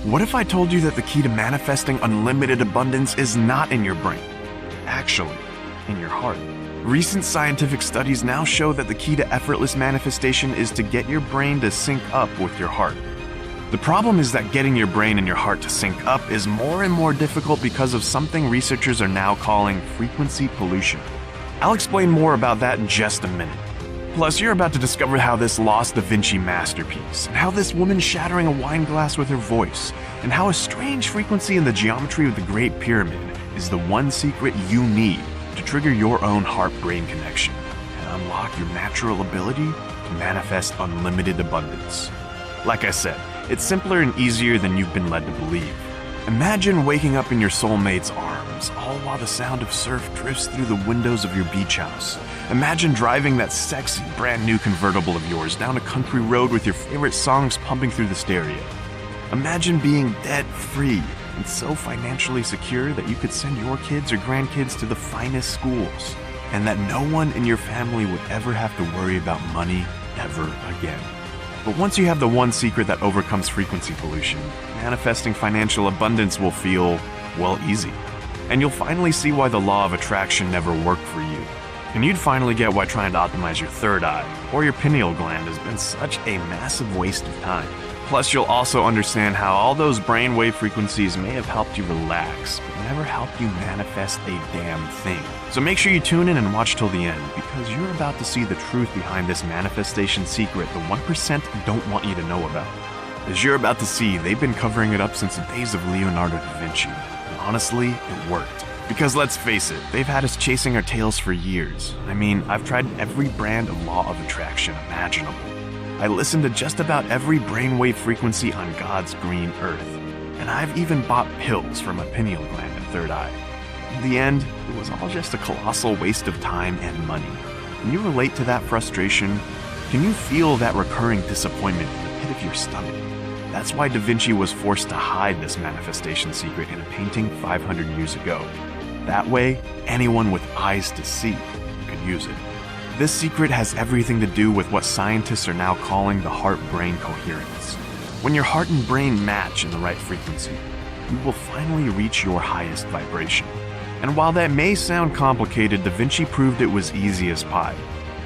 What if I told you that the key to manifesting unlimited abundance is not in your brain? Actually, in your heart. Recent scientific studies now show that the key to effortless manifestation is to get your brain to sync up with your heart. The problem is that getting your brain and your heart to sync up is more and more difficult because of something researchers are now calling frequency pollution. I'll explain more about that in just a minute. Plus, you're about to discover how this lost Da Vinci masterpiece, and how this woman shattering a wine glass with her voice, and how a strange frequency in the geometry of the Great Pyramid is the one secret you need to trigger your own heart-brain connection and unlock your natural ability to manifest unlimited abundance. Like I said, it's simpler and easier than you've been led to believe. Imagine waking up in your soulmate's arms, all while the sound of surf drifts through the windows of your beach house. Imagine driving that sexy, brand new convertible of yours down a country road with your favorite songs pumping through the stereo. Imagine being debt-free and so financially secure that you could send your kids or grandkids to the finest schools, and that no one in your family would ever have to worry about money ever again. But once you have the one secret that overcomes frequency pollution, manifesting financial abundance will feel, well, easy. And you'll finally see why the law of attraction never worked for you. And you'd finally get why trying to optimize your third eye or your pineal gland has been such a massive waste of time. Plus, you'll also understand how all those brainwave frequencies may have helped you relax, but never helped you manifest a damn thing. So make sure you tune in and watch till the end, because you're about to see the truth behind this manifestation secret the 1% don't want you to know about. As you're about to see, they've been covering it up since the days of Leonardo da Vinci. And honestly, it worked. Because let's face it, they've had us chasing our tails for years. I mean, I've tried every brand of law of attraction imaginable. I listened to just about every brainwave frequency on God's green earth. And I've even bought pills for my pineal gland and third eye. In the end, it was all just a colossal waste of time and money. Can you relate to that frustration? Can you feel that recurring disappointment in the pit of your stomach? That's why Da Vinci was forced to hide this manifestation secret in a painting 500 years ago. That way, anyone with eyes to see could use it. This secret has everything to do with what scientists are now calling the heart-brain coherence. When your heart and brain match in the right frequency, you will finally reach your highest vibration. And while that may sound complicated, Da Vinci proved it was easy as pie,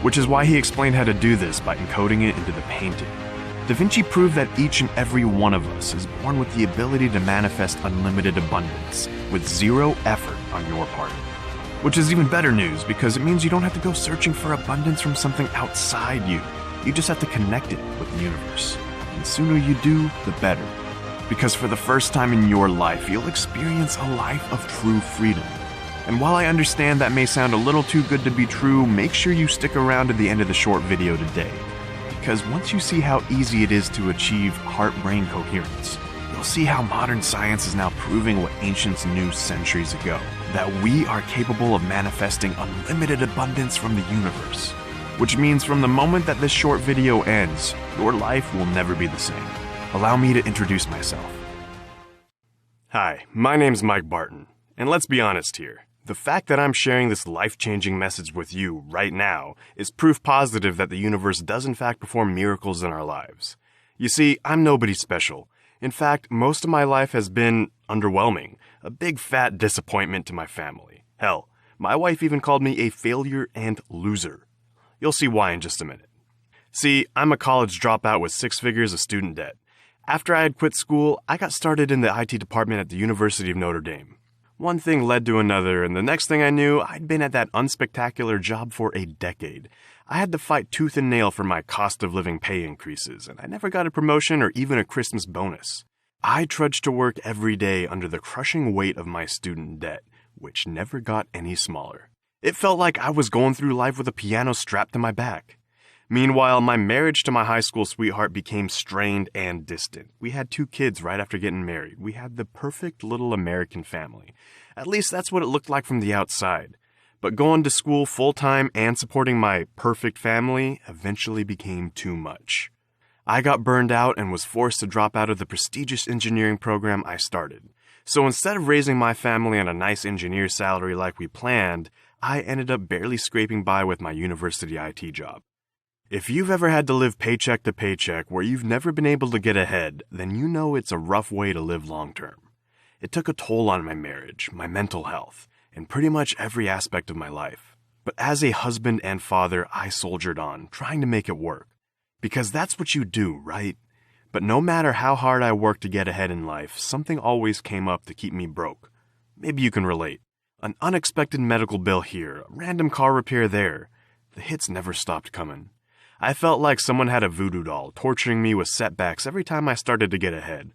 which is why he explained how to do this by encoding it into the painting. Da Vinci proved that each and every one of us is born with the ability to manifest unlimited abundance with zero effort on your part. Which is even better news, because it means you don't have to go searching for abundance from something outside you. You just have to connect it with the universe. And the sooner you do, the better. Because for the first time in your life, you'll experience a life of true freedom. And while I understand that may sound a little too good to be true, make sure you stick around to the end of the short video today. Because once you see how easy it is to achieve heart-brain coherence, you'll see how modern science is now proving what ancients knew centuries ago, that we are capable of manifesting unlimited abundance from the universe. Which means from the moment that this short video ends, your life will never be the same. Allow me to introduce myself. Hi, my name's Mike Barton, and let's be honest here. The fact that I'm sharing this life-changing message with you right now is proof positive that the universe does in fact perform miracles in our lives. You see, I'm nobody special. In fact, most of my life has been underwhelming, a big fat disappointment to my family. Hell, my wife even called me a failure and loser. You'll see why in just a minute. See, I'm a college dropout with 6 figures of student debt. After I had quit school, I got started in the IT department at the University of Notre Dame. One thing led to another, and the next thing I knew, I'd been at that unspectacular job for a decade. I had to fight tooth and nail for my cost of living pay increases, and I never got a promotion or even a Christmas bonus. I trudged to work every day under the crushing weight of my student debt, which never got any smaller. It felt like I was going through life with a piano strapped to my back. Meanwhile, my marriage to my high school sweetheart became strained and distant. We had 2 kids right after getting married. We had the perfect little American family. At least that's what it looked like from the outside. But going to school full-time and supporting my perfect family eventually became too much. I got burned out and was forced to drop out of the prestigious engineering program I started. So instead of raising my family on a nice engineer salary like we planned, I ended up barely scraping by with my university IT job. If you've ever had to live paycheck to paycheck where you've never been able to get ahead, then you know it's a rough way to live long term. It took a toll on my marriage, my mental health, and pretty much every aspect of my life. But as a husband and father, I soldiered on, trying to make it work. Because that's what you do, right? But no matter how hard I worked to get ahead in life, something always came up to keep me broke. Maybe you can relate. An unexpected medical bill here, a random car repair there. The hits never stopped coming. I felt like someone had a voodoo doll torturing me with setbacks every time I started to get ahead.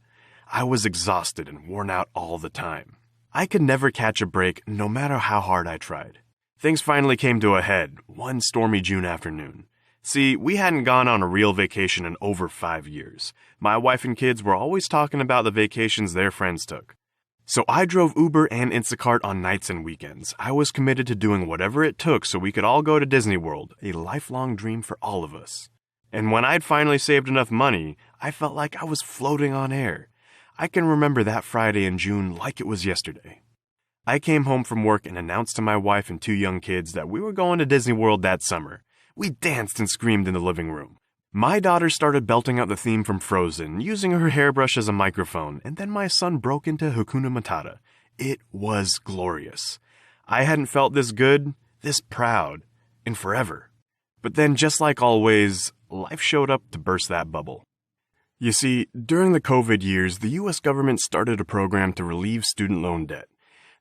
I was exhausted and worn out all the time. I could never catch a break, no matter how hard I tried. Things finally came to a head, one stormy June afternoon. See, we hadn't gone on a real vacation in over 5 years. My wife and kids were always talking about the vacations their friends took. So I drove Uber and Instacart on nights and weekends. I was committed to doing whatever it took so we could all go to Disney World, a lifelong dream for all of us. And when I'd finally saved enough money, I felt like I was floating on air. I can remember that Friday in June like it was yesterday. I came home from work and announced to my wife and 2 young kids that we were going to Disney World that summer. We danced and screamed in the living room. My daughter started belting out the theme from Frozen, using her hairbrush as a microphone, and then my son broke into Hakuna Matata. It was glorious. I hadn't felt this good, this proud, in forever. But then, just like always, life showed up to burst that bubble. You see, during the COVID years, the US government started a program to relieve student loan debt.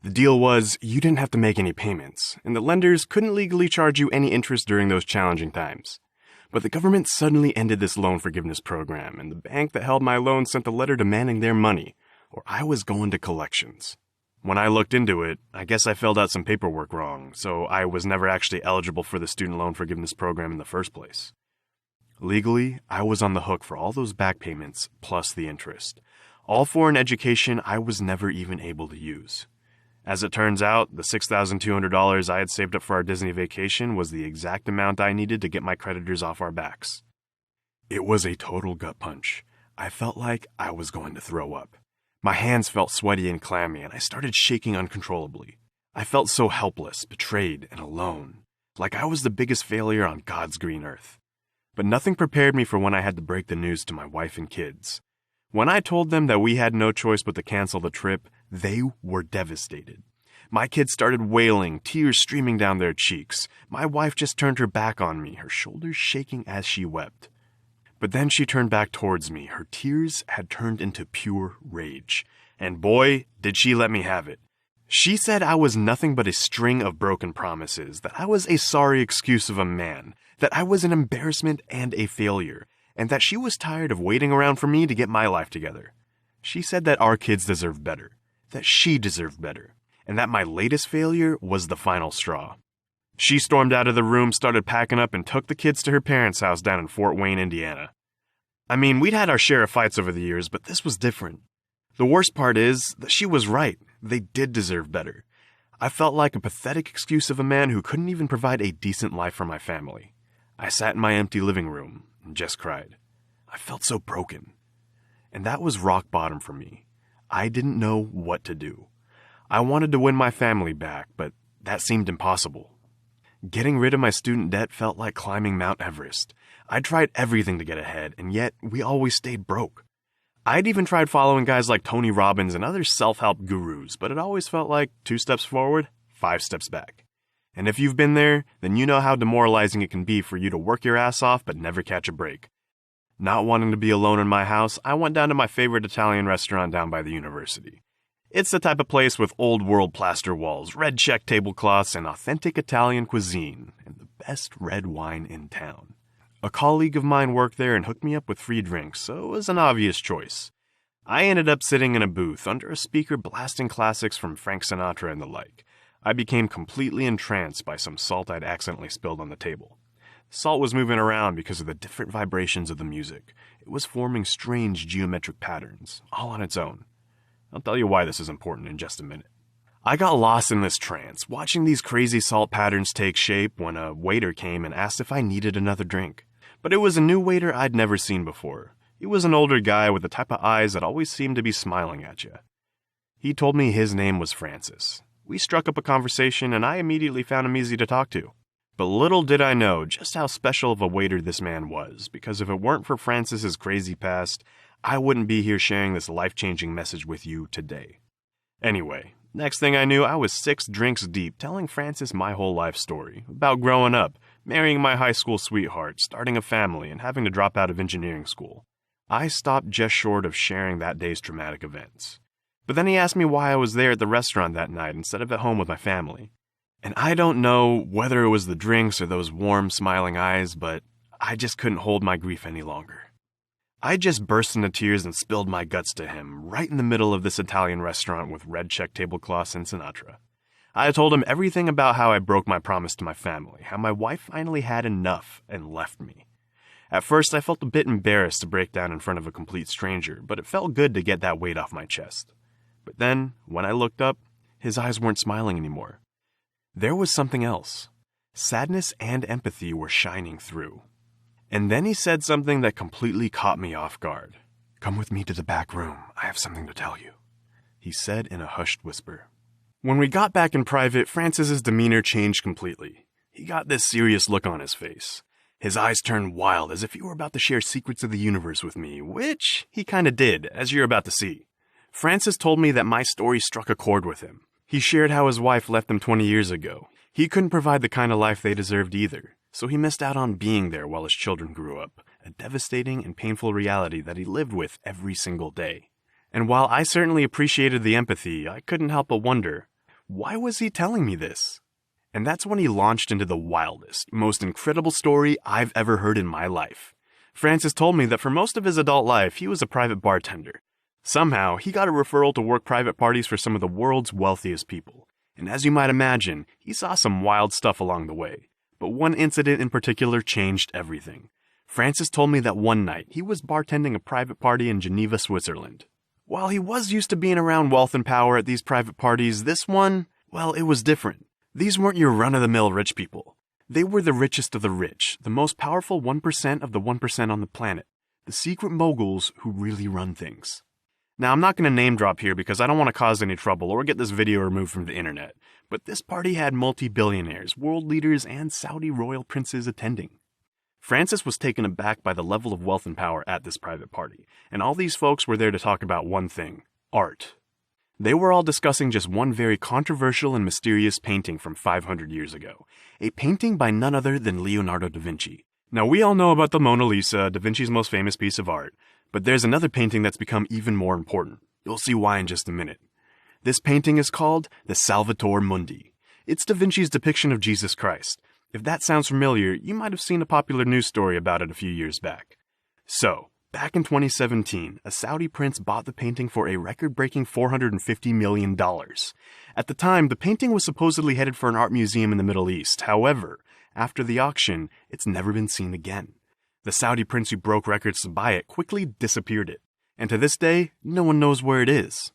The deal was, you didn't have to make any payments, and the lenders couldn't legally charge you any interest during those challenging times. But the government suddenly ended this loan forgiveness program, and the bank that held my loan sent a letter demanding their money, or I was going to collections. When I looked into it, I guess I filled out some paperwork wrong, so I was never actually eligible for the student loan forgiveness program in the first place. Legally, I was on the hook for all those back payments, plus the interest. All for an education I was never even able to use. As it turns out, the $6,200 I had saved up for our Disney vacation was the exact amount I needed to get my creditors off our backs. It was a total gut punch. I felt like I was going to throw up. My hands felt sweaty and clammy, and I started shaking uncontrollably. I felt so helpless, betrayed, and alone, like I was the biggest failure on God's green earth. But nothing prepared me for when I had to break the news to my wife and kids. When I told them that we had no choice but to cancel the trip, they were devastated. My kids started wailing, tears streaming down their cheeks. My wife just turned her back on me, her shoulders shaking as she wept. But then she turned back towards me. Her tears had turned into pure rage. And boy, did she let me have it. She said I was nothing but a string of broken promises, that I was a sorry excuse of a man, that I was an embarrassment and a failure, and that she was tired of waiting around for me to get my life together. She said that our kids deserved better, that she deserved better, and that my latest failure was the final straw. She stormed out of the room, started packing up, and took the kids to her parents' house down in Fort Wayne, Indiana. I mean, we'd had our share of fights over the years, but this was different. The worst part is that she was right. They did deserve better. I felt like a pathetic excuse of a man who couldn't even provide a decent life for my family. I sat in my empty living room and just cried. I felt so broken. And that was rock bottom for me. I didn't know what to do. I wanted to win my family back, but that seemed impossible. Getting rid of my student debt felt like climbing Mount Everest. I tried everything to get ahead, and yet we always stayed broke. I'd even tried following guys like Tony Robbins and other self-help gurus, but it always felt like 2 steps forward, 5 steps back. And if you've been there, then you know how demoralizing it can be for you to work your ass off but never catch a break. Not wanting to be alone in my house, I went down to my favorite Italian restaurant down by the university. It's the type of place with old-world plaster walls, red check tablecloths, and authentic Italian cuisine, and the best red wine in town. A colleague of mine worked there and hooked me up with free drinks, so it was an obvious choice. I ended up sitting in a booth under a speaker blasting classics from Frank Sinatra and the like. I became completely entranced by some salt I'd accidentally spilled on the table. Salt was moving around because of the different vibrations of the music. It was forming strange geometric patterns, all on its own. I'll tell you why this is important in just a minute. I got lost in this trance, watching these crazy salt patterns take shape when a waiter came and asked if I needed another drink. But it was a new waiter I'd never seen before. He was an older guy with the type of eyes that always seemed to be smiling at you. He told me his name was Francis. We struck up a conversation and I immediately found him easy to talk to. But little did I know just how special of a waiter this man was, because if it weren't for Francis's crazy past, I wouldn't be here sharing this life-changing message with you today. Anyway, next thing I knew, I was 6 drinks deep telling Francis my whole life story, about growing up, marrying my high school sweetheart, starting a family, and having to drop out of engineering school. I stopped just short of sharing that day's traumatic events. But then he asked me why I was there at the restaurant that night instead of at home with my family. And I don't know whether it was the drinks or those warm, smiling eyes, but I just couldn't hold my grief any longer. I just burst into tears and spilled my guts to him, right in the middle of this Italian restaurant with red check tablecloths and Sinatra. I told him everything about how I broke my promise to my family, how my wife finally had enough and left me. At first, I felt a bit embarrassed to break down in front of a complete stranger, but it felt good to get that weight off my chest. But then, when I looked up, his eyes weren't smiling anymore. There was something else. Sadness and empathy were shining through. And then he said something that completely caught me off guard. "Come with me to the back room. I have something to tell you," he said in a hushed whisper. When we got back in private, Francis's demeanor changed completely. He got this serious look on his face. His eyes turned wild as if he were about to share secrets of the universe with me, which he kinda did, as you're about to see. Francis told me that my story struck a chord with him. He shared how his wife left him 20 years ago. He couldn't provide the kind of life they deserved either, so he missed out on being there while his children grew up, a devastating and painful reality that he lived with every single day. And while I certainly appreciated the empathy, I couldn't help but wonder, why was he telling me this? And that's when he launched into the wildest, most incredible story I've ever heard in my life. Francis told me that for most of his adult life, he was a private bartender. Somehow, he got a referral to work private parties for some of the world's wealthiest people. And as you might imagine, he saw some wild stuff along the way. But one incident in particular changed everything. Francis told me that one night, he was bartending a private party in Geneva, Switzerland. While he was used to being around wealth and power at these private parties, this one, well, it was different. These weren't your run-of-the-mill rich people. They were the richest of the rich, the most powerful 1% of the 1% on the planet, the secret moguls who really run things. Now, I'm not going to name drop here because I don't want to cause any trouble or get this video removed from the internet, but this party had multi-billionaires, world leaders, and Saudi royal princes attending. Francis was taken aback by the level of wealth and power at this private party, and all these folks were there to talk about one thing: art. They were all discussing just one very controversial and mysterious painting from 500 years ago, a painting by none other than Leonardo da Vinci. Now, we all know about the Mona Lisa, Da Vinci's most famous piece of art, but there's another painting that's become even more important. You'll see why in just a minute. This painting is called the Salvator Mundi. It's Da Vinci's depiction of Jesus Christ. If that sounds familiar, you might have seen a popular news story about it a few years back. So, back in 2017, a Saudi prince bought the painting for a record-breaking $450 million. At the time, the painting was supposedly headed for an art museum in the Middle East. However, after the auction, it's never been seen again. The Saudi prince who broke records to buy it quickly disappeared it, and to this day, no one knows where it is.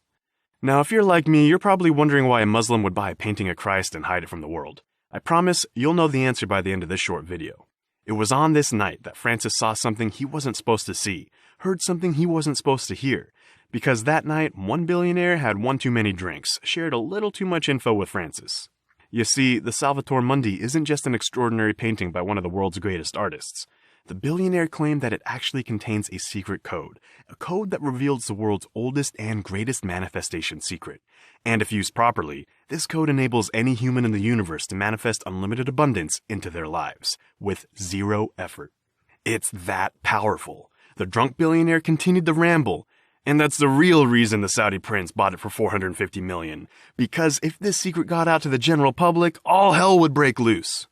Now, if you're like me, you're probably wondering why a Muslim would buy a painting of Christ and hide it from the world. I promise you'll know the answer by the end of this short video. It was on this night that Francis saw something he wasn't supposed to see, heard something he wasn't supposed to hear, because that night, one billionaire had one too many drinks, shared a little too much info with Francis. You see, the Salvator Mundi isn't just an extraordinary painting by one of the world's greatest artists. The billionaire claimed that it actually contains a secret code, a code that reveals the world's oldest and greatest manifestation secret. And if used properly, this code enables any human in the universe to manifest unlimited abundance into their lives, with zero effort. It's that powerful. The drunk billionaire continued to ramble, and that's the real reason the Saudi prince bought it for $450 million, because if this secret got out to the general public, all hell would break loose.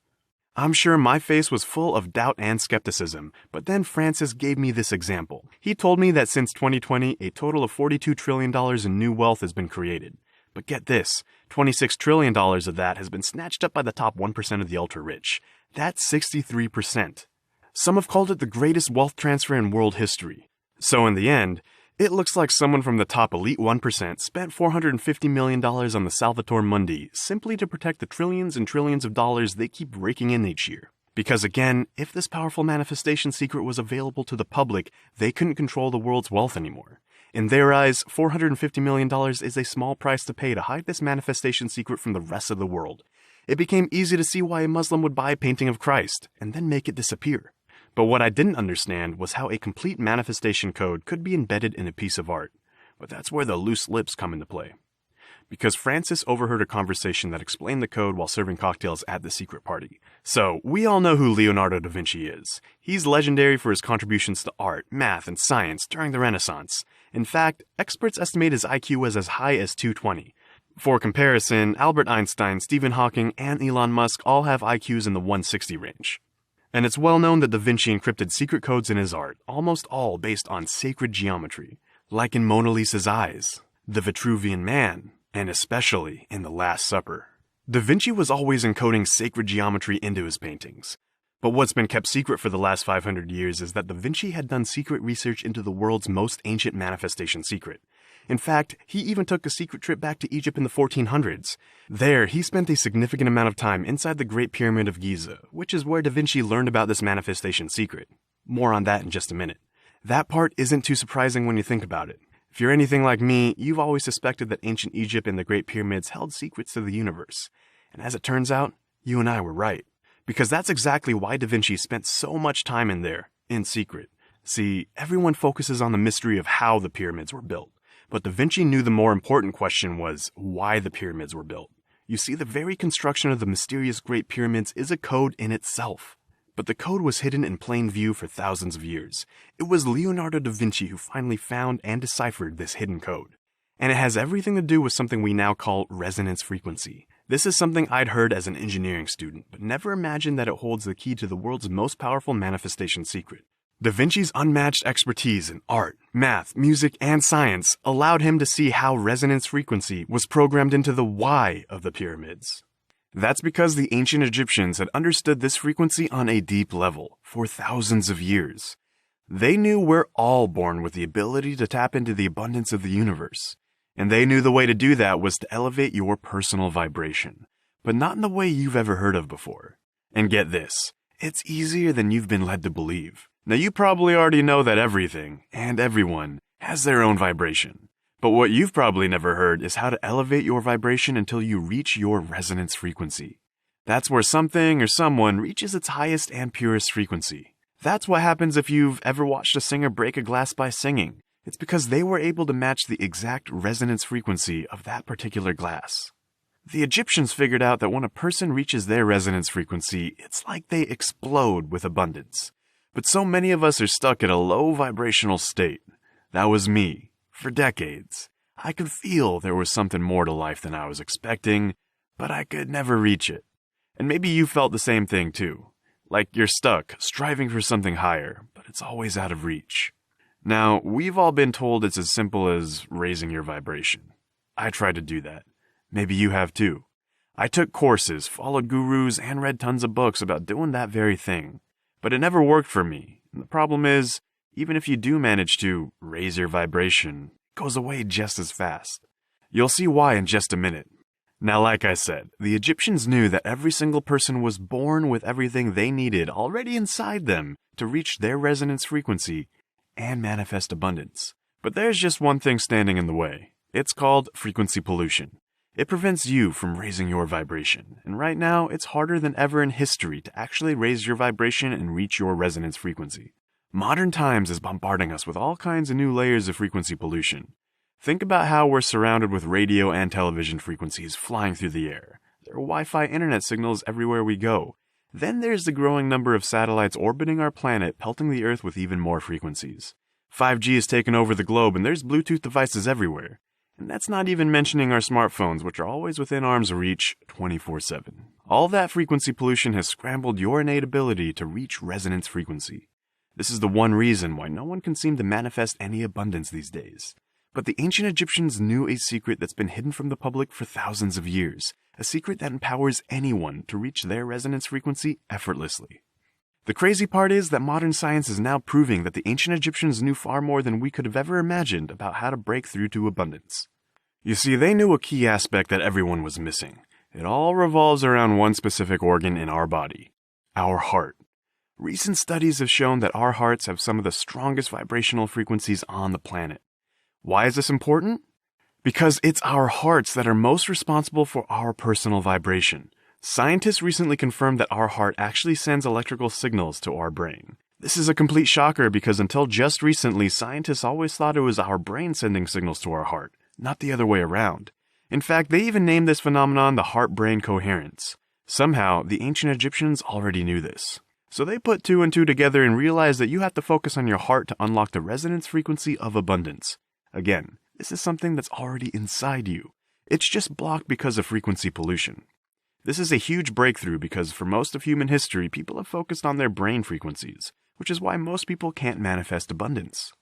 I'm sure my face was full of doubt and skepticism, but then Francis gave me this example. He told me that since 2020, a total of $42 trillion in new wealth has been created. But get this, $26 trillion of that has been snatched up by the top 1% of the ultra-rich. That's 63%. Some have called it the greatest wealth transfer in world history. So in the end, it looks like someone from the top elite 1% spent $450 million on the Salvator Mundi simply to protect the trillions and trillions of dollars they keep raking in each year. Because again, if this powerful manifestation secret was available to the public, they couldn't control the world's wealth anymore. In their eyes, $450 million is a small price to pay to hide this manifestation secret from the rest of the world. It became easy to see why a Muslim would buy a painting of Christ and then make it disappear. But what I didn't understand was how a complete manifestation code could be embedded in a piece of art. But that's where the loose lips come into play. Because Francis overheard a conversation that explained the code while serving cocktails at the secret party. So, we all know who Leonardo da Vinci is. He's legendary for his contributions to art, math, and science during the Renaissance. In fact, experts estimate his IQ was as high as 220. For comparison, Albert Einstein, Stephen Hawking, and Elon Musk all have IQs in the 160 range. And it's well known that da Vinci encrypted secret codes in his art, almost all based on sacred geometry, like in Mona Lisa's eyes, the Vitruvian Man, and especially in The Last Supper. Da Vinci was always encoding sacred geometry into his paintings. But what's been kept secret for the last 500 years is that Da Vinci had done secret research into the world's most ancient manifestation secret. In fact, he even took a secret trip back to Egypt in the 1400s. There, he spent a significant amount of time inside the Great Pyramid of Giza, which is where Da Vinci learned about this manifestation secret. More on that in just a minute. That part isn't too surprising when you think about it. If you're anything like me, you've always suspected that ancient Egypt and the Great Pyramids held secrets to the universe. And as it turns out, you and I were right. Because that's exactly why Da Vinci spent so much time in there, in secret. See, everyone focuses on the mystery of how the pyramids were built. But Da Vinci knew the more important question was why the pyramids were built. You see, the very construction of the mysterious Great Pyramids is a code in itself. But the code was hidden in plain view for thousands of years. It was Leonardo da Vinci who finally found and deciphered this hidden code. And it has everything to do with something we now call resonance frequency. This is something I'd heard as an engineering student, but never imagined that it holds the key to the world's most powerful manifestation secret. Da Vinci's unmatched expertise in art, math, music, and science allowed him to see how resonance frequency was programmed into the why of the pyramids. That's because the ancient Egyptians had understood this frequency on a deep level for thousands of years. They knew we're all born with the ability to tap into the abundance of the universe. And they knew the way to do that was to elevate your personal vibration, but not in the way you've ever heard of before. And get this, it's easier than you've been led to believe. Now you probably already know that everything, and everyone, has their own vibration. But what you've probably never heard is how to elevate your vibration until you reach your resonance frequency. That's where something or someone reaches its highest and purest frequency. That's what happens if you've ever watched a singer break a glass by singing. It's because they were able to match the exact resonance frequency of that particular glass. The Egyptians figured out that when a person reaches their resonance frequency, it's like they explode with abundance. But so many of us are stuck in a low vibrational state. That was me. For decades, I could feel there was something more to life than I was expecting, but I could never reach it. And maybe you felt the same thing too. Like you're stuck, striving for something higher, but it's always out of reach. Now, we've all been told it's as simple as raising your vibration. I tried to do that. Maybe you have too. I took courses, followed gurus, and read tons of books about doing that very thing. But it never worked for me. And the problem is, even if you do manage to raise your vibration, it goes away just as fast. You'll see why in just a minute. Now, like I said, the Egyptians knew that every single person was born with everything they needed already inside them to reach their resonance frequency and manifest abundance. But there's just one thing standing in the way. It's called frequency pollution. It prevents you from raising your vibration, and right now it's harder than ever in history to actually raise your vibration and reach your resonance frequency. Modern times is bombarding us with all kinds of new layers of frequency pollution. Think about how we're surrounded with radio and television frequencies flying through the air. There are Wi-Fi internet signals everywhere we go. Then there's the growing number of satellites orbiting our planet, pelting the Earth with even more frequencies. 5G has taken over the globe and there's Bluetooth devices everywhere. And that's not even mentioning our smartphones, which are always within arm's reach 24/7. All that frequency pollution has scrambled your innate ability to reach resonance frequency. This is the one reason why no one can seem to manifest any abundance these days. But the ancient Egyptians knew a secret that's been hidden from the public for thousands of years, a secret that empowers anyone to reach their resonance frequency effortlessly. The crazy part is that modern science is now proving that the ancient Egyptians knew far more than we could have ever imagined about how to break through to abundance. You see, they knew a key aspect that everyone was missing. It all revolves around one specific organ in our body, our heart. Recent studies have shown that our hearts have some of the strongest vibrational frequencies on the planet. Why is this important? Because it's our hearts that are most responsible for our personal vibration. Scientists recently confirmed that our heart actually sends electrical signals to our brain. This is a complete shocker because until just recently, scientists always thought it was our brain sending signals to our heart, not the other way around. In fact, they even named this phenomenon the heart-brain coherence. Somehow, the ancient Egyptians already knew this. So they put two and two together and realized that you have to focus on your heart to unlock the resonance frequency of abundance. Again, this is something that's already inside you. It's just blocked because of frequency pollution. This is a huge breakthrough because for most of human history, people have focused on their brain frequencies, which is why most people can't manifest abundance.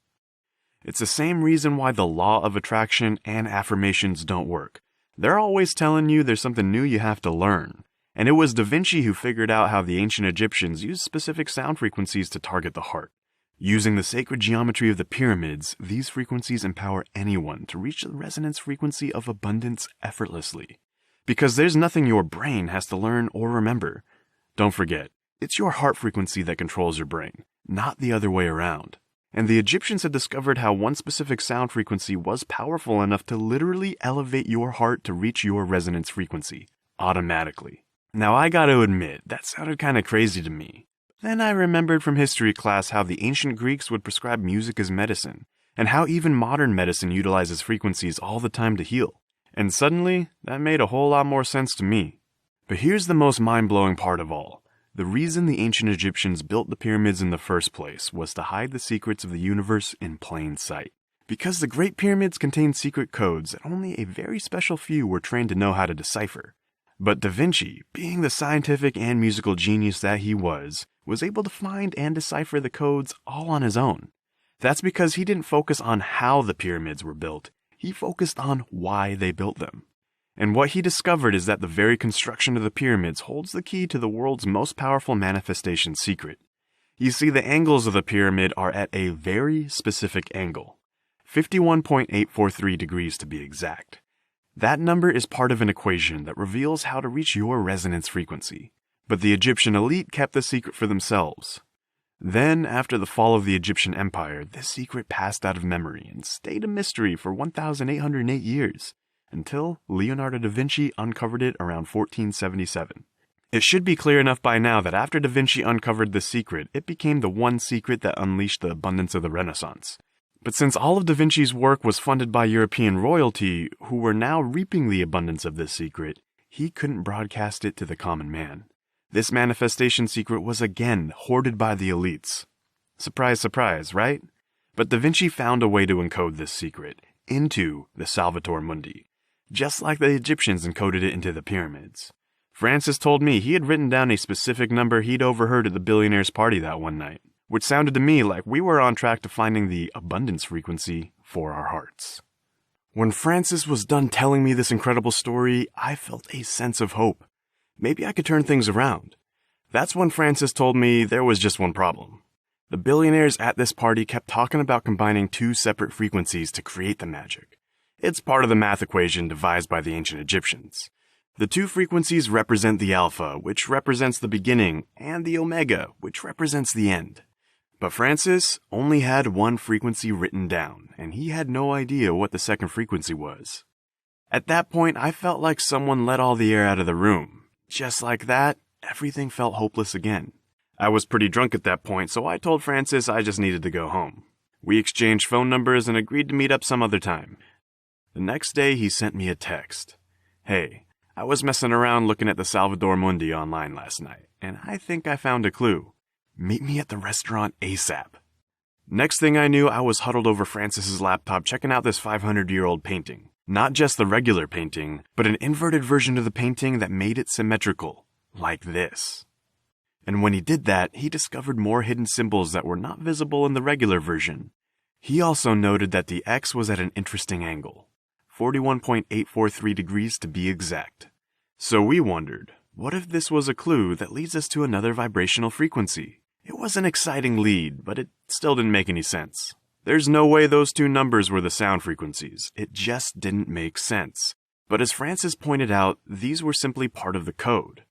It's the same reason why the law of attraction and affirmations don't work. They're always telling you there's something new you have to learn. And it was Da Vinci who figured out how the ancient Egyptians used specific sound frequencies to target the heart. Using the sacred geometry of the pyramids, these frequencies empower anyone to reach the resonance frequency of abundance effortlessly. Because there's nothing your brain has to learn or remember. Don't forget, it's your heart frequency that controls your brain, not the other way around. And the Egyptians had discovered how one specific sound frequency was powerful enough to literally elevate your heart to reach your resonance frequency, automatically. Now I gotta admit, that sounded kinda crazy to me. Then I remembered from history class how the ancient Greeks would prescribe music as medicine, and how even modern medicine utilizes frequencies all the time to heal. And suddenly, that made a whole lot more sense to me. But here's the most mind-blowing part of all. The reason the ancient Egyptians built the pyramids in the first place was to hide the secrets of the universe in plain sight. Because the Great Pyramids contained secret codes that only a very special few were trained to know how to decipher. But Da Vinci, being the scientific and musical genius that he was able to find and decipher the codes all on his own. That's because he didn't focus on how the pyramids were built, he focused on why they built them. And what he discovered is that the very construction of the pyramids holds the key to the world's most powerful manifestation secret. You see, the angles of the pyramid are at a very specific angle, 51.843 degrees to be exact. That number is part of an equation that reveals how to reach your resonance frequency. But the Egyptian elite kept the secret for themselves. Then, after the fall of the Egyptian Empire, this secret passed out of memory and stayed a mystery for 1,808 years, until Leonardo da Vinci uncovered it around 1477. It should be clear enough by now that after da Vinci uncovered this secret, it became the one secret that unleashed the abundance of the Renaissance. But since all of da Vinci's work was funded by European royalty, who were now reaping the abundance of this secret, he couldn't broadcast it to the common man. This manifestation secret was again hoarded by the elites. Surprise, surprise, right? But Da Vinci found a way to encode this secret into the Salvator Mundi, just like the Egyptians encoded it into the pyramids. Francis told me he had written down a specific number he'd overheard at the billionaire's party that one night, which sounded to me like we were on track to finding the abundance frequency for our hearts. When Francis was done telling me this incredible story, I felt a sense of hope. Maybe I could turn things around. That's when Francis told me there was just one problem. The billionaires at this party kept talking about combining two separate frequencies to create the magic. It's part of the math equation devised by the ancient Egyptians. The two frequencies represent the alpha, which represents the beginning, and the omega, which represents the end. But Francis only had one frequency written down, and he had no idea what the second frequency was. At that point, I felt like someone let all the air out of the room. Just like that, everything felt hopeless again. I was pretty drunk at that point, so I told Francis I just needed to go home. We exchanged phone numbers and agreed to meet up some other time. The next day, he sent me a text. Hey, I was messing around looking at the Salvator Mundi online last night, and I think I found a clue. Meet me at the restaurant ASAP. Next thing I knew, I was huddled over Francis's laptop checking out this 500-year-old painting. Not just the regular painting, but an inverted version of the painting that made it symmetrical, like this. And when he did that, he discovered more hidden symbols that were not visible in the regular version. He also noted that the X was at an interesting angle, 41.843 degrees to be exact. So we wondered, what if this was a clue that leads us to another vibrational frequency? It was an exciting lead, but it still didn't make any sense. There's no way those two numbers were the sound frequencies. It just didn't make sense. But as Francis pointed out, these were simply part of the code.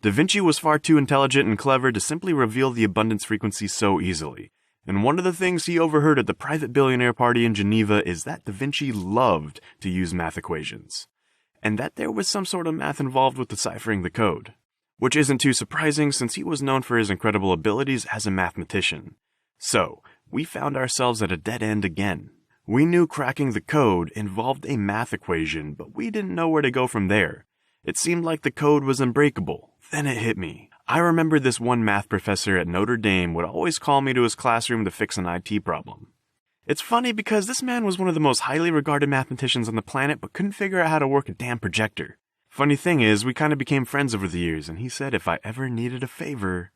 Da Vinci was far too intelligent and clever to simply reveal the abundance frequency so easily. And one of the things he overheard at the private billionaire party in Geneva is that Da Vinci loved to use math equations. And that there was some sort of math involved with deciphering the code. which isn't too surprising since he was known for his incredible abilities as a mathematician. So, we found ourselves at a dead end again. We knew cracking the code involved a math equation, but we didn't know where to go from there. It seemed like the code was unbreakable. Then it hit me. I remember this one math professor at Notre Dame would always call me to his classroom to fix an IT problem. It's funny because this man was one of the most highly regarded mathematicians on the planet but couldn't figure out how to work a damn projector. Funny thing is, we kind of became friends over the years, and he said if I ever needed a favor.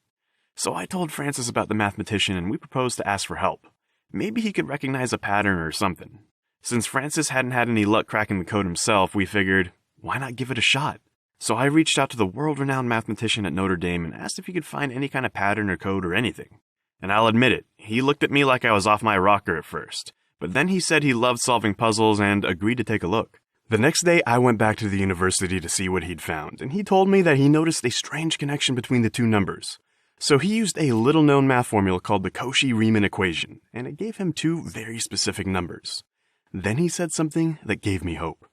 So I told Francis about the mathematician and we proposed to ask for help. Maybe he could recognize a pattern or something. Since Francis hadn't had any luck cracking the code himself, we figured, why not give it a shot? So I reached out to the world-renowned mathematician at Notre Dame and asked if he could find any kind of pattern or code or anything. And I'll admit it, he looked at me like I was off my rocker at first. But then he said he loved solving puzzles and agreed to take a look. The next day, I went back to the university to see what he'd found, and he told me that he noticed a strange connection between the two numbers. So he used a little-known math formula called the Cauchy-Riemann equation, and it gave him two very specific numbers. Then he said something that gave me hope.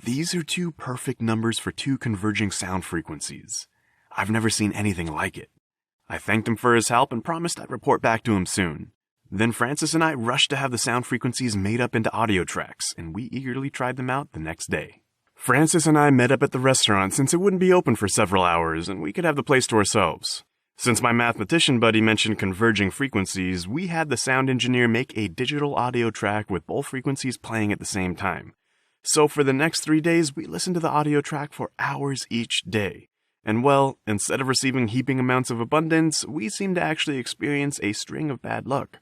These are two perfect numbers for two converging sound frequencies. I've never seen anything like it. I thanked him for his help and promised I'd report back to him soon. Then Francis and I rushed to have the sound frequencies made up into audio tracks, and we eagerly tried them out the next day. Francis and I met up at the restaurant since it wouldn't be open for several hours and we could have the place to ourselves. Since my mathematician buddy mentioned converging frequencies, we had the sound engineer make a digital audio track with both frequencies playing at the same time. So for the next 3 days, we listened to the audio track for hours each day. And well, instead of receiving heaping amounts of abundance, we seemed to actually experience a string of bad luck.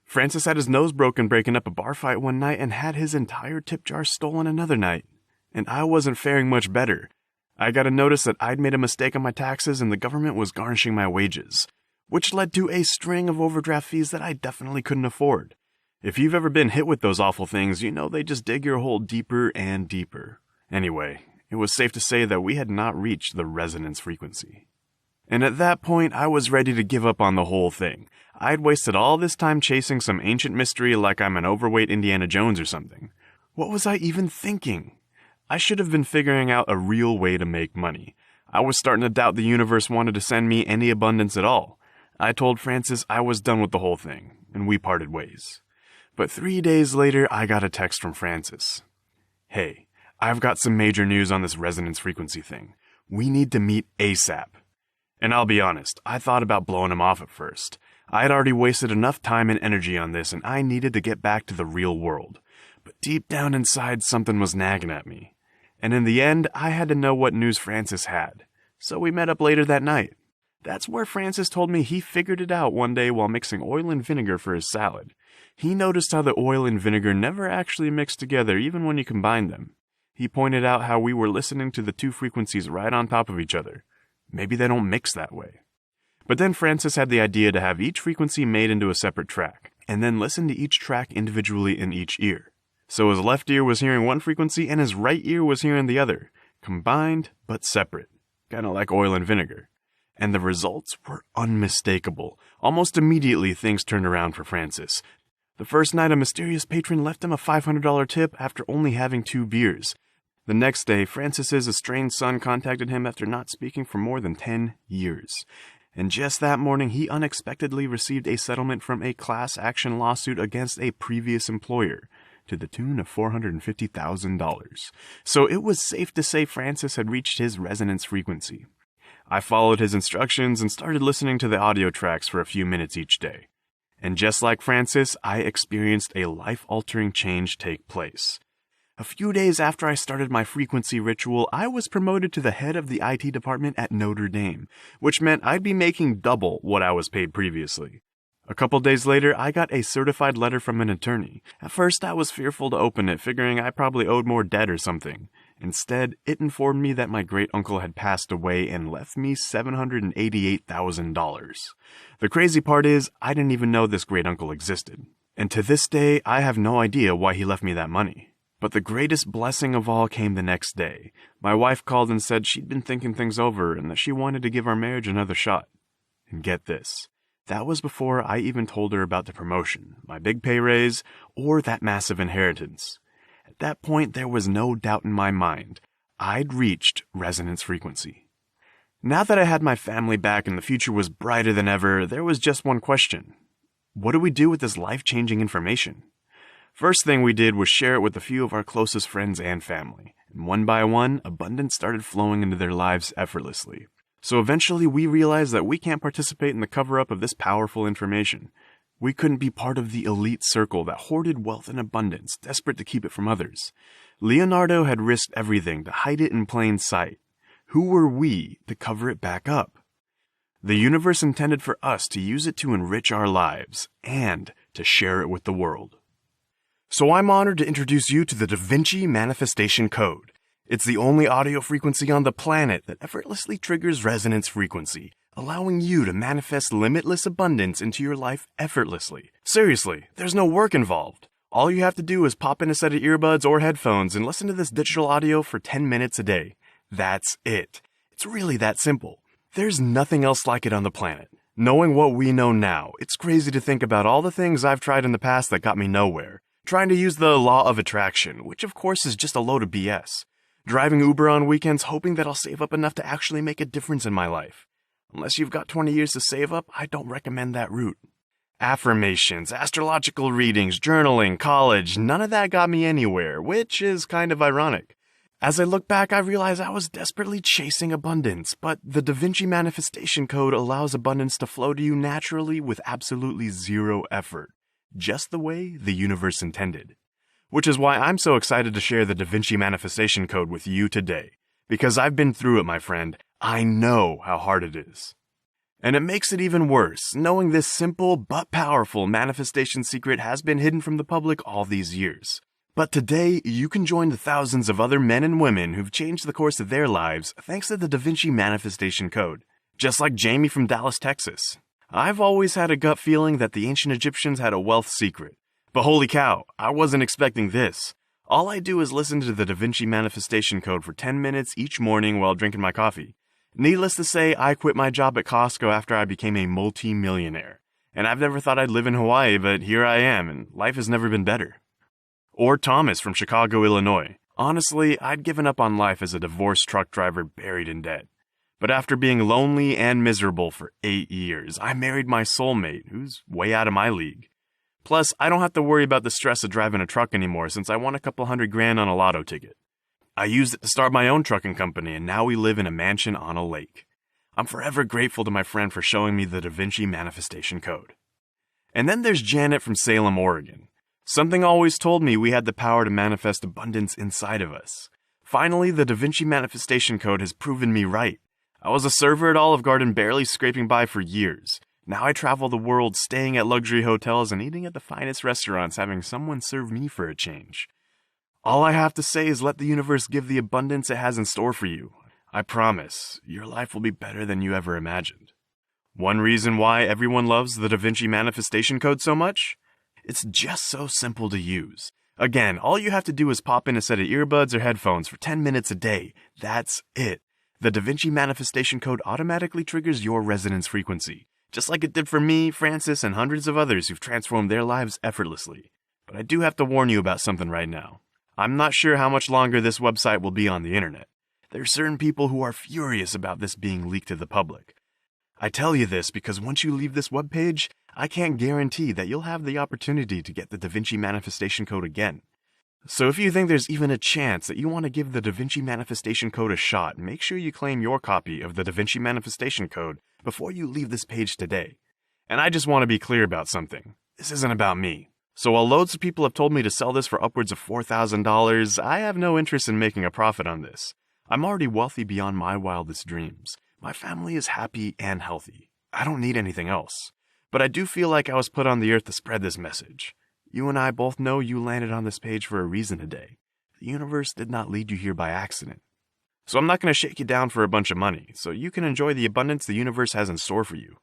Francis had his nose broken breaking up a bar fight one night and had his entire tip jar stolen another night. And I wasn't faring much better. I got a notice that I'd made a mistake on my taxes and the government was garnishing my wages, which led to a string of overdraft fees that I definitely couldn't afford. If you've ever been hit with those awful things, you know they just dig your hole deeper and deeper. Anyway, it was safe to say that we had not reached the resonance frequency. And at that point, I was ready to give up on the whole thing. I'd wasted all this time chasing some ancient mystery like I'm an overweight Indiana Jones or something. What was I even thinking? I should have been figuring out a real way to make money. I was starting to doubt the universe wanted to send me any abundance at all. I told Francis I was done with the whole thing, and we parted ways. But 3 days later, I got a text from Francis. Hey, I've got some major news on this resonance frequency thing. We need to meet ASAP. And I'll be honest, I thought about blowing him off at first. I had already wasted enough time and energy on this, and I needed to get back to the real world. But deep down inside, something was nagging at me. And in the end, I had to know what news Francis had. So we met up later that night. That's where Francis told me he figured it out one day while mixing oil and vinegar for his salad. He noticed how the oil and vinegar never actually mixed together even when you combined them. He pointed out how we were listening to the two frequencies right on top of each other. Maybe they don't mix that way. But then Francis had the idea to have each frequency made into a separate track, and then listen to each track individually in each ear. So his left ear was hearing one frequency and his right ear was hearing the other, combined but separate, kind of like oil and vinegar. And the results were unmistakable. Almost immediately things turned around for Francis. The first night, a mysterious patron left him a $500 tip after only having 2 beers. The next day, Francis's estranged son contacted him after not speaking for more than 10 years. And just that morning, he unexpectedly received a settlement from a class action lawsuit against a previous employer to the tune of $450,000. So it was safe to say Francis had reached his resonance frequency. I followed his instructions and started listening to the audio tracks for a few minutes each day. And just like Francis, I experienced a life-altering change take place. A few days after I started my frequency ritual, I was promoted to the head of the IT department at Notre Dame, which meant I'd be making double what I was paid previously. A couple days later, I got a certified letter from an attorney. At first, I was fearful to open it, figuring I probably owed more debt or something. Instead, it informed me that my great-uncle had passed away and left me $788,000. The crazy part is, I didn't even know this great-uncle existed. And to this day, I have no idea why he left me that money. But the greatest blessing of all came the next day. My wife called and said she'd been thinking things over and that she wanted to give our marriage another shot. And get this. That was before I even told her about the promotion, my big pay raise, or that massive inheritance. At that point, there was no doubt in my mind. I'd reached resonance frequency. Now that I had my family back and the future was brighter than ever, there was just one question. What do we do with this life-changing information? First thing we did was share it with a few of our closest friends and family, and one by one, abundance started flowing into their lives effortlessly. So eventually we realized that we can't participate in the cover-up of this powerful information. We couldn't be part of the elite circle that hoarded wealth in abundance, desperate to keep it from others. Leonardo had risked everything to hide it in plain sight. Who were we to cover it back up? The universe intended for us to use it to enrich our lives and to share it with the world. So I'm honored to introduce you to the Vinci Manifestation Code. It's the only audio frequency on the planet that effortlessly triggers resonance frequency, allowing you to manifest limitless abundance into your life effortlessly. Seriously, there's no work involved. All you have to do is pop in a set of earbuds or headphones and listen to this digital audio for 10 minutes a day. That's it. It's really that simple. There's nothing else like it on the planet. Knowing what we know now, it's crazy to think about all the things I've tried in the past that got me nowhere. Trying to use the law of attraction, which of course is just a load of BS. Driving Uber on weekends hoping that I'll save up enough to actually make a difference in my life. Unless you've got 20 years to save up, I don't recommend that route. Affirmations, astrological readings, journaling, college, none of that got me anywhere, which is kind of ironic. As I look back, I realize I was desperately chasing abundance, but the Da Vinci Manifestation Code allows abundance to flow to you naturally with absolutely zero effort, just the way the universe intended. Which is why I'm so excited to share the Da Vinci Manifestation Code with you today, because I've been through it, my friend. I know how hard it is. And it makes it even worse, knowing this simple but powerful manifestation secret has been hidden from the public all these years. But today, you can join the thousands of other men and women who've changed the course of their lives thanks to the Da Vinci Manifestation Code. Just like Jamie from Dallas, Texas. I've always had a gut feeling that the ancient Egyptians had a wealth secret. But holy cow, I wasn't expecting this. All I do is listen to the Da Vinci Manifestation Code for 10 minutes each morning while drinking my coffee. Needless to say, I quit my job at Costco after I became a multi-millionaire. And I've never thought I'd live in Hawaii, but here I am, and life has never been better. Or Thomas from Chicago, Illinois. Honestly, I'd given up on life as a divorced truck driver buried in debt. But after being lonely and miserable for 8 years, I married my soulmate, who's way out of my league. Plus, I don't have to worry about the stress of driving a truck anymore since I won a couple $100,000 on a lotto ticket. I used it to start my own trucking company, and now we live in a mansion on a lake. I'm forever grateful to my friend for showing me the Da Vinci Manifestation Code. And then there's Janet from Salem, Oregon. Something always told me we had the power to manifest abundance inside of us. Finally, the Da Vinci Manifestation Code has proven me right. I was a server at Olive Garden, barely scraping by for years. Now I travel the world, staying at luxury hotels and eating at the finest restaurants, having someone serve me for a change. All I have to say is let the universe give the abundance it has in store for you. I promise, your life will be better than you ever imagined. One reason why everyone loves the Da Vinci Manifestation Code so much? It's just so simple to use. Again, all you have to do is pop in a set of earbuds or headphones for 10 minutes a day. That's it. The Da Vinci Manifestation Code automatically triggers your resonance frequency, just like it did for me, Francis, and hundreds of others who've transformed their lives effortlessly. But I do have to warn you about something right now. I'm not sure how much longer this website will be on the internet. There are certain people who are furious about this being leaked to the public. I tell you this because once you leave this webpage, I can't guarantee that you'll have the opportunity to get the Da Vinci Manifestation Code again. So if you think there's even a chance that you want to give the Da Vinci Manifestation Code a shot, make sure you claim your copy of the Da Vinci Manifestation Code before you leave this page today. And I just want to be clear about something. This isn't about me. So while loads of people have told me to sell this for upwards of $4,000, I have no interest in making a profit on this. I'm already wealthy beyond my wildest dreams. My family is happy and healthy. I don't need anything else. But I do feel like I was put on the earth to spread this message. You and I both know you landed on this page for a reason today. The universe did not lead you here by accident. So I'm not going to shake you down for a bunch of money, so you can enjoy the abundance the universe has in store for you.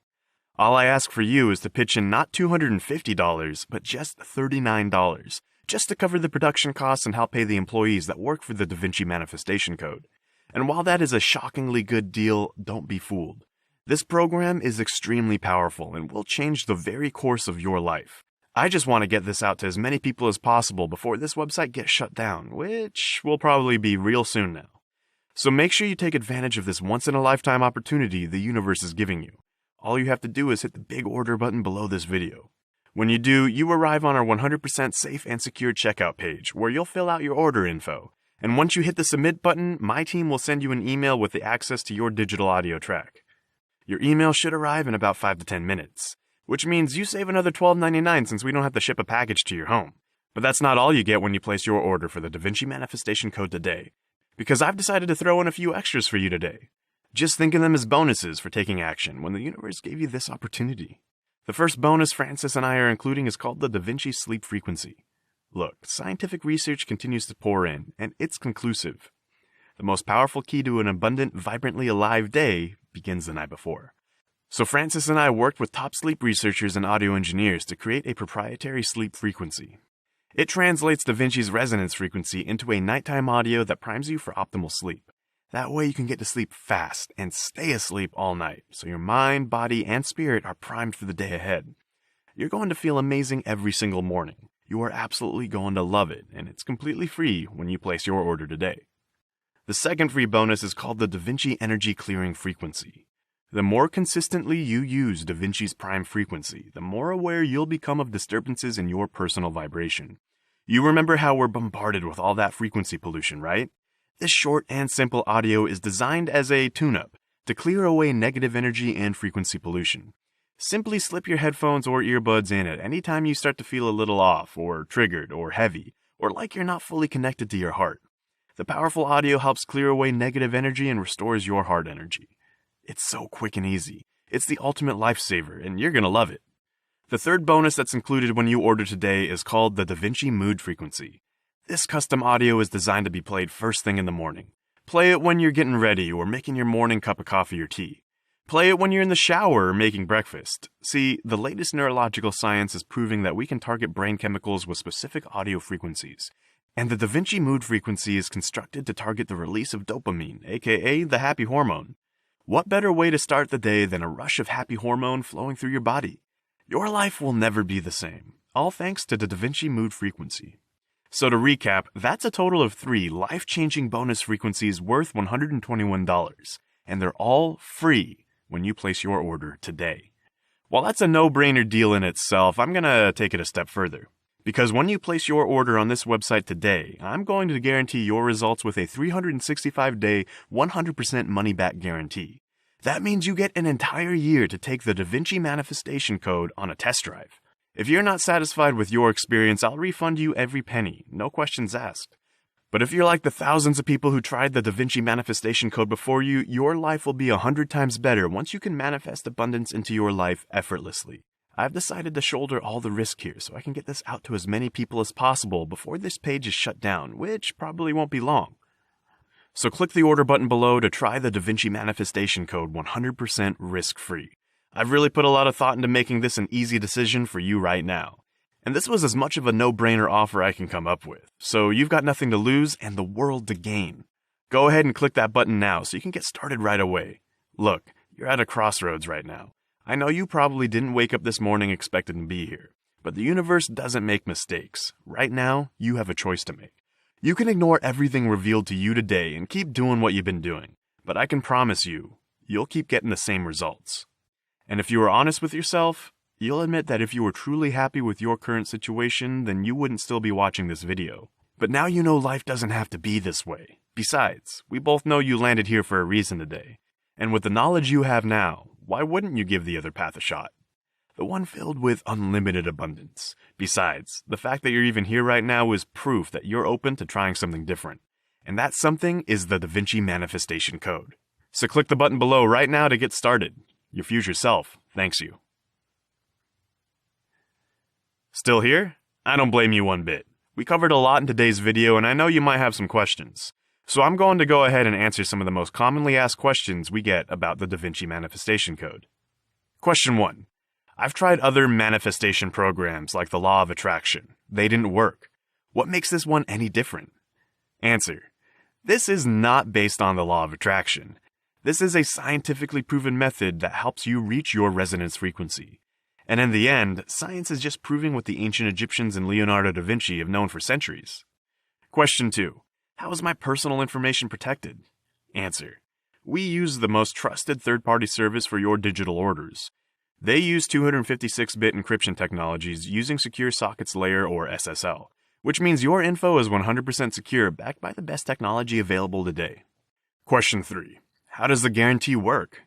All I ask for you is to pitch in not $250, but just $39, just to cover the production costs and help pay the employees that work for the Da Vinci Manifestation Code. And while that is a shockingly good deal, don't be fooled. This program is extremely powerful and will change the very course of your life. I just want to get this out to as many people as possible before this website gets shut down, which will probably be real soon now. So make sure you take advantage of this once-in-a-lifetime opportunity the universe is giving you. All you have to do is hit the big order button below this video. When you do, you arrive on our 100% safe and secure checkout page, where you'll fill out your order info. And once you hit the submit button, my team will send you an email with the access to your digital audio track. Your email should arrive in about 5 to 10 minutes, which means you save another $12.99 since we don't have to ship a package to your home. But that's not all you get when you place your order for the Da Vinci Manifestation Code today, because I've decided to throw in a few extras for you today. Just think of them as bonuses for taking action when the universe gave you this opportunity. The first bonus Francis and I are including is called the Da Vinci Sleep Frequency. Look, scientific research continues to pour in, and it's conclusive. The most powerful key to an abundant, vibrantly alive day begins the night before. So Francis and I worked with top sleep researchers and audio engineers to create a proprietary sleep frequency. It translates Da Vinci's resonance frequency into a nighttime audio that primes you for optimal sleep. That way you can get to sleep fast and stay asleep all night, so your mind, body, and spirit are primed for the day ahead. You're going to feel amazing every single morning. You are absolutely going to love it, and it's completely free when you place your order today. The second free bonus is called the Da Vinci Energy Clearing Frequency. The more consistently you use Da Vinci's prime frequency, the more aware you'll become of disturbances in your personal vibration. You remember how we're bombarded with all that frequency pollution, right? This short and simple audio is designed as a tune-up to clear away negative energy and frequency pollution. Simply slip your headphones or earbuds in at any time you start to feel a little off, or triggered, or heavy, or like you're not fully connected to your heart. The powerful audio helps clear away negative energy and restores your heart energy. It's so quick and easy. It's the ultimate lifesaver, and you're gonna love it. The third bonus that's included when you order today is called the Da Vinci Mood Frequency. This custom audio is designed to be played first thing in the morning. Play it when you're getting ready or making your morning cup of coffee or tea. Play it when you're in the shower or making breakfast. See, the latest neurological science is proving that we can target brain chemicals with specific audio frequencies. And the Da Vinci Mood Frequency is constructed to target the release of dopamine, aka the happy hormone. What better way to start the day than a rush of happy hormone flowing through your body? Your life will never be the same, all thanks to the Da Vinci Mood Frequency. So to recap, that's a total of 3 life-changing bonus frequencies worth $121, and they're all free when you place your order today. While that's a no-brainer deal in itself, I'm gonna take it a step further. Because when you place your order on this website today, I'm going to guarantee your results with a 365-day, 100% money-back guarantee. That means you get an entire year to take the Da Vinci Manifestation Code on a test drive. If you're not satisfied with your experience, I'll refund you every penny, no questions asked. But if you're like the thousands of people who tried the Da Vinci Manifestation Code before you, your life will be 100 times better once you can manifest abundance into your life effortlessly. I've decided to shoulder all the risk here so I can get this out to as many people as possible before this page is shut down, which probably won't be long. So click the order button below to try the Da Vinci Manifestation Code 100% risk-free. I've really put a lot of thought into making this an easy decision for you right now. And this was as much of a no-brainer offer I can come up with. So you've got nothing to lose and the world to gain. Go ahead and click that button now so you can get started right away. Look, you're at a crossroads right now. I know you probably didn't wake up this morning expecting to be here, but the universe doesn't make mistakes. Right now, you have a choice to make. You can ignore everything revealed to you today and keep doing what you've been doing, but I can promise you, you'll keep getting the same results. And if you are honest with yourself, you'll admit that if you were truly happy with your current situation, then you wouldn't still be watching this video. But now you know life doesn't have to be this way. Besides, we both know you landed here for a reason today. And with the knowledge you have now, why wouldn't you give the other path a shot? The one filled with unlimited abundance. Besides, the fact that you're even here right now is proof that you're open to trying something different. And that something is the Da Vinci Manifestation Code. So click the button below right now to get started. Your future self thanks you. Still here? I don't blame you one bit. We covered a lot in today's video and I know you might have some questions. So I'm going to go ahead and answer some of the most commonly asked questions we get about the Da Vinci Manifestation Code. Question 1. I've tried other manifestation programs like the Law of Attraction. They didn't work. What makes this one any different? Answer. This is not based on the Law of Attraction. This is a scientifically proven method that helps you reach your resonance frequency. And in the end, science is just proving what the ancient Egyptians and Leonardo da Vinci have known for centuries. Question 2. How is my personal information protected? Answer: we use the most trusted third-party service for your digital orders. They use 256-bit encryption technologies using Secure Sockets Layer or SSL, which means your info is 100% secure, backed by the best technology available today. Question 3. How does the guarantee work?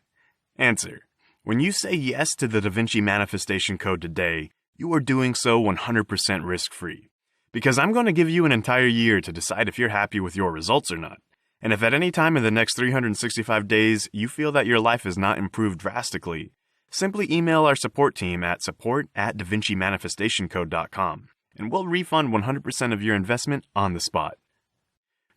Answer: when you say yes to the Da Vinci manifestation code today, you are doing so 100% risk-free. Because I'm going to give you an entire year to decide if you're happy with your results or not. And if at any time in the next 365 days you feel that your life has not improved drastically, simply email our support team at support@davincimanifestationcode.com, and we'll refund 100% of your investment on the spot.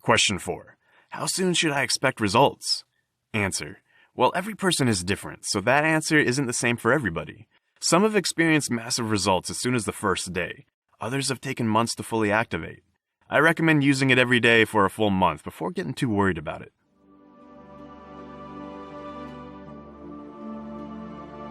Question 4. How soon should I expect results? Answer: well, every person is different, so that answer isn't the same for everybody. Some have experienced massive results as soon as the first day. Others have taken months to fully activate. I recommend using it every day for a full month before getting too worried about it.